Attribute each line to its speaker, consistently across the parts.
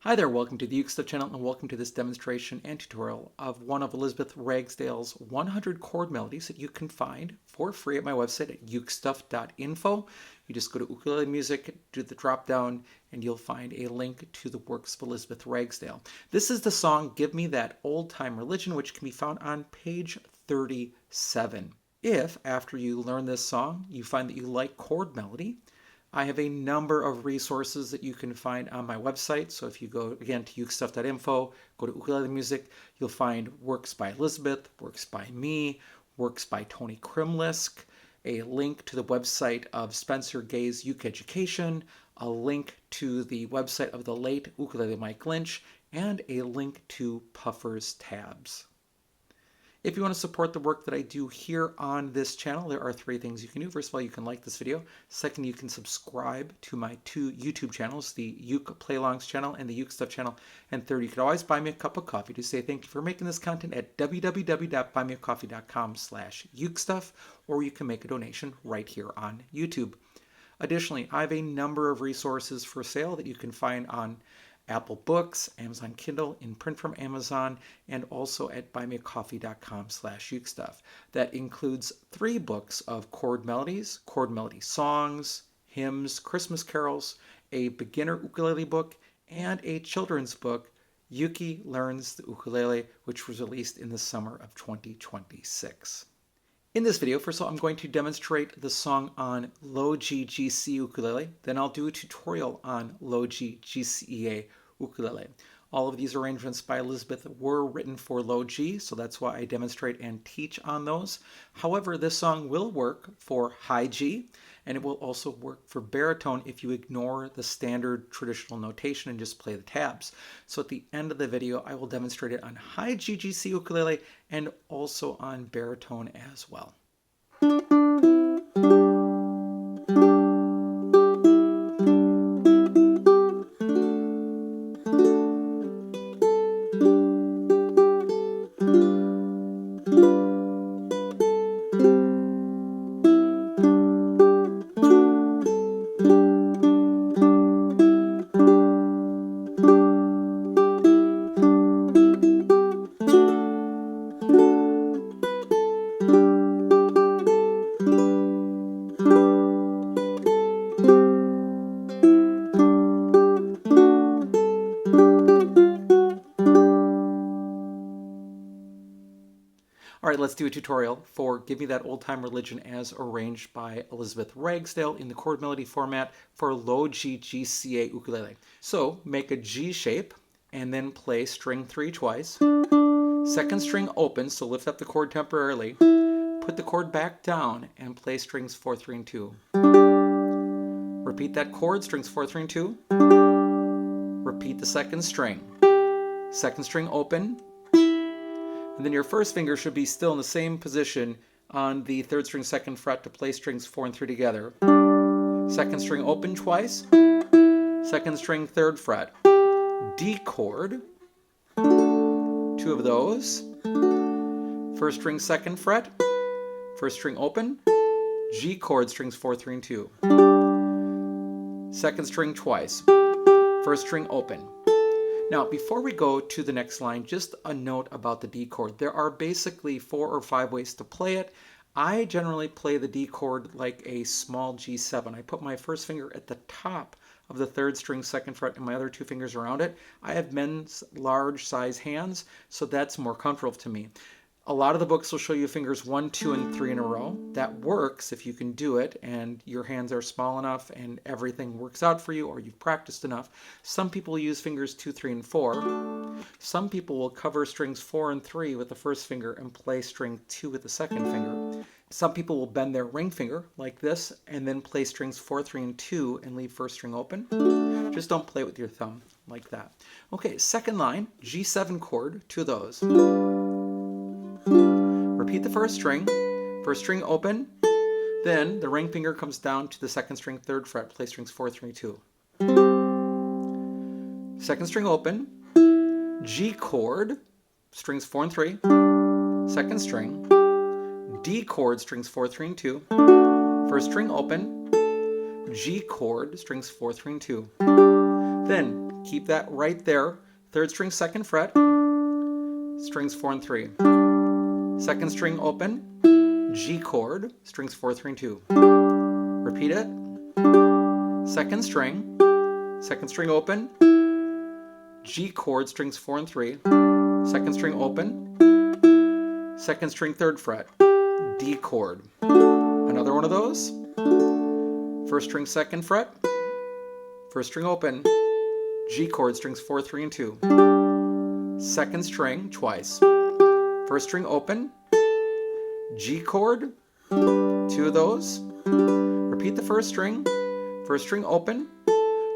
Speaker 1: Hi there, welcome to the Uke Stuff channel and welcome to this demonstration and tutorial of one of Elizabeth Ragsdale's 100 chord melodies that you can find for free at my website at ukestuff.info. You just go to Ukulele Music, do the drop down, and you'll find a link to the works of Elizabeth Ragsdale. This is the song Give Me That Old Time Religion, which can be found on page 37. If, after you learn this song, you find that you like chord melody, I have a number of resources that you can find on my website. So if you go again to ukestuff.info, go to Ukulele Music, you'll find works by Elizabeth, works by me, works by Tony Krimlisk, a link to the website of Spencer Gay's Uke Education, a link to the website of the late ukulele Mike Lynch, and a link to Puffer's Tabs. If you want to support the work that I do here on this channel, there are three things you can do. First of all, you can like this video. Second, you can subscribe to my two YouTube channels, the Uke Playlongs channel and the Uke Stuff channel. And third, you can always buy me a cup of coffee to say thank you for making this content at www.buymeacoffee.com/ukestuff, or you can make a donation right here on YouTube. Additionally, I have a number of resources for sale that you can find on Apple Books, Amazon Kindle, in print from Amazon, and also at buymeacoffee.com/ukestuff. That includes 3 books of chord melodies, chord melody songs, hymns, Christmas carols, a beginner ukulele book, and a children's book, Yuki Learns the Ukulele, which was released in the summer of 2026. In this video, first of all, I'm going to demonstrate the song on low G C ukulele. Then I'll do a tutorial on low G C ukulele. All of these arrangements by Elizabeth were written for low G, so that's why I demonstrate and teach on those. However, this song will work for high G, and it will also work for baritone if you ignore the standard traditional notation and just play the tabs. So at the end of the video, I will demonstrate it on high G C ukulele and also on baritone as well. All right, let's do a tutorial for Give Me That Old Time Religion as arranged by Elizabeth Ragsdale in the chord melody format for low G C ukulele. So make a G shape and then play string 3 twice. Second string open, so lift up the chord temporarily. Put the chord back down and play strings 4, 3, and 2. Repeat that chord, strings 4, 3, and 2. Repeat the second string. Second string open. And then your first finger should be still in the same position on the 3rd string 2nd fret to play strings 4 and 3 together. Second string open twice. Second string 3rd fret. D chord. 2 of those. First string 2nd fret. First string open. G chord, strings 4, 3, and 2. Second string twice. First string open. Now, before we go to the next line, just a note about the D chord. There are basically 4 or 5 ways to play it. I generally play the D chord like a small G7. I put my first finger at the top of the 3rd string 2nd fret and my other 2 fingers around it. I have men's large size hands, so that's more comfortable to me. A lot of the books will show you fingers 1, 2, and 3 in a row. That works if you can do it and your hands are small enough and everything works out for you or you've practiced enough. Some people use fingers 2, 3, and 4. Some people will cover strings 4 and 3 with the first finger and play string 2 with the second finger. Some people will bend their ring finger like this and then play strings 4, 3, and 2 and leave first string open. Just don't play with your thumb like that. Okay, second line, G7 chord, 2 of those. Repeat the first string open, then the ring finger comes down to the 2nd string 3rd fret, play strings 4, 3, 2. Second string open, G chord, strings 4 and 3, 2nd string, D chord, strings 4, 3, and 2, first string open, G chord, strings 4, 3, and 2. Then Keep that right there. 3rd string, 2nd fret, strings 4 and 3. 2nd string open, G chord, strings 4, 3, and 2. Repeat it. 2nd string, 2nd string open, G chord, strings 4 and 3. 2nd string open, 2nd string 3rd fret, D chord. Another one of those. 1st string 2nd fret, 1st string open, G chord, strings 4, 3, and 2. 2nd string twice. 1st string open, G chord, 2 of those. Repeat the 1st string, 1st string open,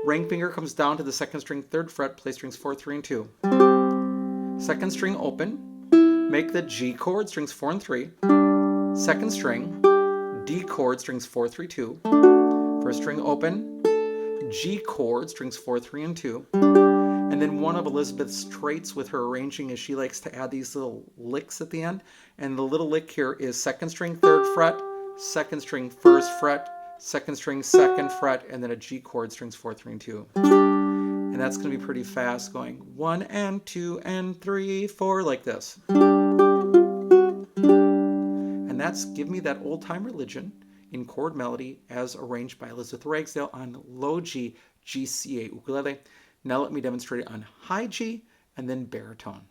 Speaker 1: ring finger comes down to the 2nd string 3rd fret, play strings 4, 3, and 2. 2nd string open, make the G chord, strings 4 and 3. 2nd string, D chord, strings 4, 3, 2. 1st string open, G chord, strings 4, 3, and 2. And then one of Elizabeth's traits with her arranging is she likes to add these little licks at the end. And the little lick here is 2nd string 3rd fret, 2nd string 1st fret, 2nd string 2nd fret, and then a G chord, strings 4, 3, and 2. And that's going to be pretty fast, going 1 and 2 and 3, 4, like this. And that's Give Me That Old Time Religion in chord melody as arranged by Elizabeth Ragsdale on low G, GCA ukulele. Now let me demonstrate it on high G and then baritone.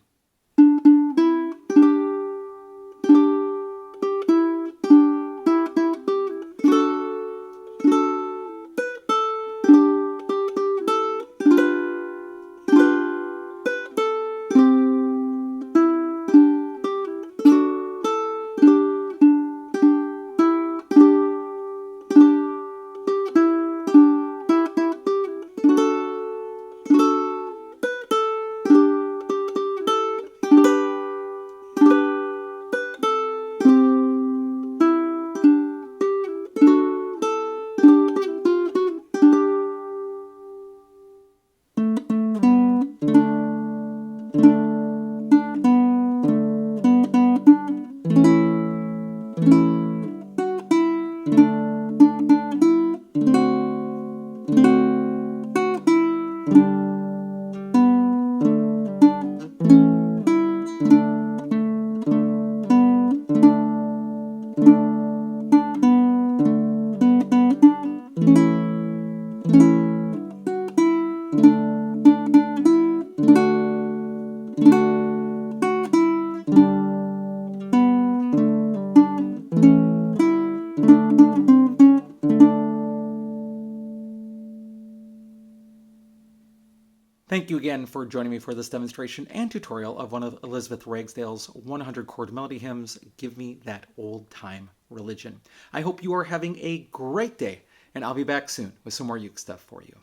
Speaker 1: Thank you again for joining me for this demonstration and tutorial of one of Elizabeth Ragsdale's 100 chord melody hymns, Give Me That Old Time Religion. I hope you are having a great day, and I'll be back soon with some more uke stuff for you.